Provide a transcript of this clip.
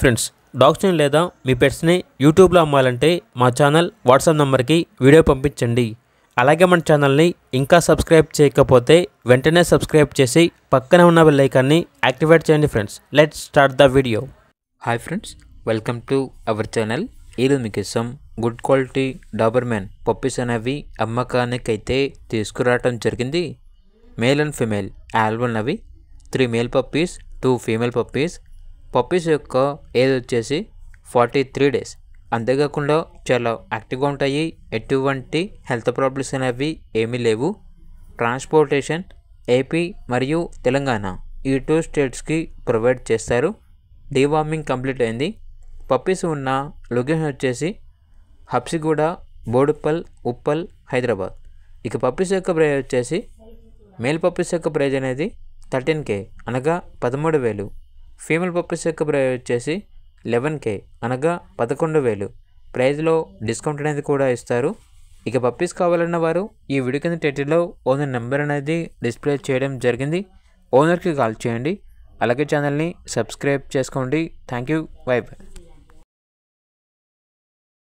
Friends, డాగ్స్ని లేదా మీ పెట్స్ని యూట్యూబ్లో అమ్మాలంటే మా ఛానల్ వాట్సాప్ నెంబర్కి వీడియో పంపించండి. అలాగే మన ఛానల్ని ఇంకా సబ్స్క్రైబ్ చేయకపోతే వెంటనే సబ్స్క్రైబ్ చేసి పక్కనే ఉన్న బెల్ ఐకాన్ని యాక్టివేట్ చేయండి. Friends, let's start the video. Hi friends, welcome to our channel. ఈరోజు మీకోసం గుడ్ క్వాలిటీ డాబర్మెన్ పప్పీస్ అనేవి అమ్మకానికి అయితే తీసుకురావడం జరిగింది. మేల్ అండ్ ఫీమేల్ ఆల్బన్నవి 3 male puppies 2 female puppies. Puppies యొక్క ఏజ్ వచ్చేసి 43 డేస్. అంతేకాకుండా చాలా యాక్టివ్గా ఉంటాయి. ఎటువంటి హెల్త్ ప్రాబ్లమ్స్ అనేవి ఏమీ లేవు. ట్రాన్స్పోర్టేషన్ ఏపీ మరియు తెలంగాణ ఈ 2 స్టేట్స్కి ప్రొవైడ్ చేస్తారు. డీవార్మింగ్ కంప్లీట్ అయింది. పప్పీస్ ఉన్న లొకేషన్ వచ్చేసి హబ్సిగూడ, బోడుప్పల్, ఉప్పల్, హైదరాబాద్. ఇక పప్పీస్ యొక్క ప్రైజ్ వచ్చేసి మేల్ పప్పీస్ యొక్క ప్రైజ్ అనేది 13K అనగా 13,000. ఫీమేల్ పప్పీస్ యొక్క ప్రైజ్ వచ్చేసి 11K అనగా 11,000. ప్రైజ్లో డిస్కౌంట్ అనేది కూడా ఇస్తారు. ఇక పప్పీస్ కావాలన్న వారు ఈ వీడియో కింద టైటిల్లో ఓనర్ నెంబర్ అనేది డిస్ప్లే చేయడం జరిగింది. ఓనర్కి కాల్ చేయండి. అలాగే ఛానల్ని సబ్స్క్రైబ్ చేసుకోండి. Thank you. By by.